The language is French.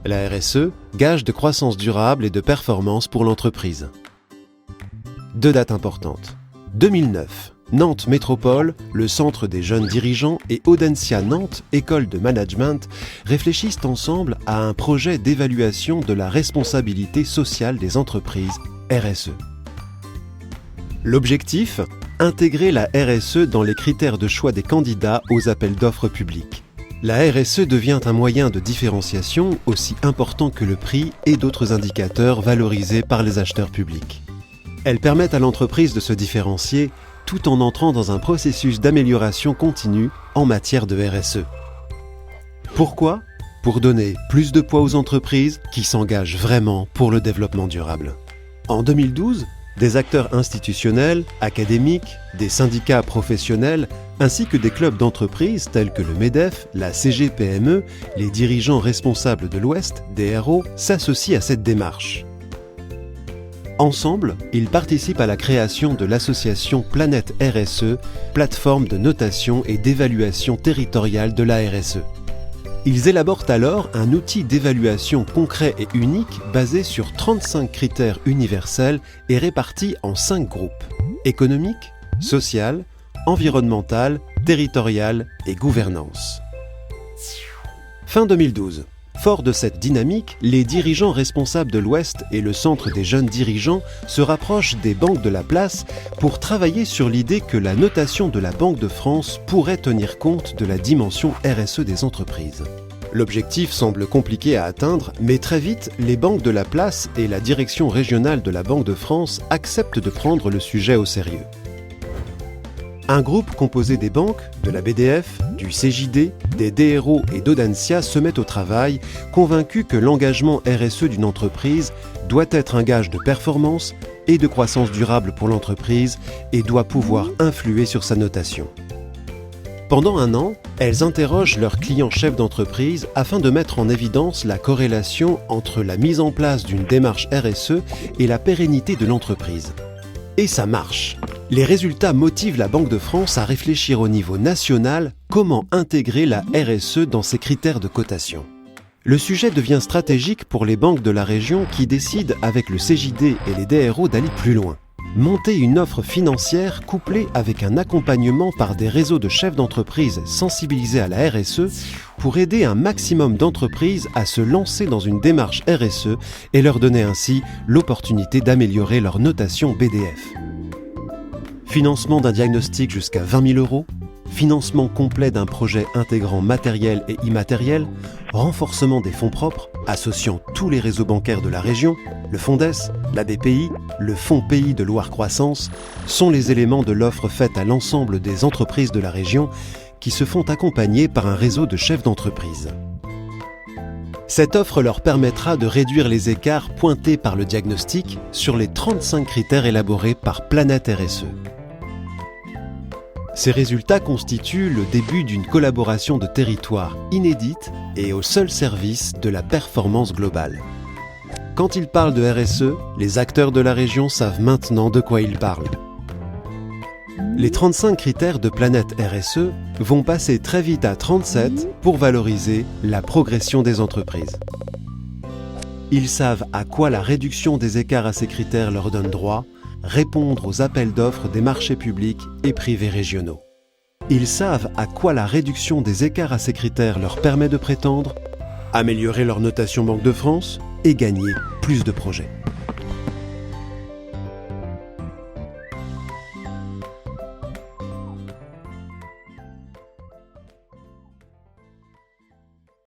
La RSE, gage de croissance durable et de performance pour l'entreprise. Deux dates importantes. 2009, Nantes Métropole, le Centre des jeunes dirigeants et Audencia Nantes, école de management, réfléchissent ensemble à un projet d'évaluation de la responsabilité sociale des entreprises, RSE. L'objectif ? Intégrer la RSE dans les critères de choix des candidats aux appels d'offres publics. La RSE devient un moyen de différenciation aussi important que le prix et d'autres indicateurs valorisés par les acheteurs publics. Elles permettent à l'entreprise de se différencier tout en entrant dans un processus d'amélioration continue en matière de RSE. Pourquoi ? Pour donner plus de poids aux entreprises qui s'engagent vraiment pour le développement durable. En 2012, des acteurs institutionnels, académiques, des syndicats professionnels, ainsi que des clubs d'entreprises tels que le MEDEF, la CGPME, les dirigeants responsables de l'Ouest, DRO, s'associent à cette démarche. Ensemble, ils participent à la création de l'association Planète RSE, plateforme de notation et d'évaluation territoriale de la RSE. Ils élaborent alors un outil d'évaluation concret et unique basé sur 35 critères universels et répartis en 5 groupes : économique, social, environnemental, territorial et gouvernance. Fin 2012. Fort de cette dynamique, les dirigeants responsables de l'Ouest et le Centre des jeunes dirigeants se rapprochent des banques de la place pour travailler sur l'idée que la notation de la Banque de France pourrait tenir compte de la dimension RSE des entreprises. L'objectif semble compliqué à atteindre, mais très vite, les banques de la place et la direction régionale de la Banque de France acceptent de prendre le sujet au sérieux. Un groupe composé des banques, de la BDF, du CJD, des DRO et d'Audencia se met au travail, convaincu que l'engagement RSE d'une entreprise doit être un gage de performance et de croissance durable pour l'entreprise et doit pouvoir influer sur sa notation. Pendant un an, elles interrogent leurs clients chefs d'entreprise afin de mettre en évidence la corrélation entre la mise en place d'une démarche RSE et la pérennité de l'entreprise. Et ça marche. Les résultats motivent la Banque de France à réfléchir au niveau national comment intégrer la RSE dans ses critères de cotation. Le sujet devient stratégique pour les banques de la région qui décident avec le CJD et les DRO d'aller plus loin. Monter une offre financière couplée avec un accompagnement par des réseaux de chefs d'entreprise sensibilisés à la RSE pour aider un maximum d'entreprises à se lancer dans une démarche RSE et leur donner ainsi l'opportunité d'améliorer leur notation BDF. Financement d'un diagnostic jusqu'à 20 000 €, financement complet d'un projet intégrant matériel et immatériel, renforcement des fonds propres, associant tous les réseaux bancaires de la région, le Fondes, la BPI, le Fonds Pays de Loire Croissance, sont les éléments de l'offre faite à l'ensemble des entreprises de la région qui se font accompagner par un réseau de chefs d'entreprise. Cette offre leur permettra de réduire les écarts pointés par le diagnostic sur les 35 critères élaborés par Planète RSE. Ces résultats constituent le début d'une collaboration de territoire inédite et au seul service de la performance globale. Quand ils parlent de RSE, les acteurs de la région savent maintenant de quoi ils parlent. Les 35 critères de Planète RSE vont passer très vite à 37 pour valoriser la progression des entreprises. Ils savent à quoi la réduction des écarts à ces critères leur donne droit, répondre aux appels d'offres des marchés publics et privés régionaux. Ils savent à quoi la réduction des écarts à ces critères leur permet de prétendre, améliorer leur notation Banque de France et gagner plus de projets.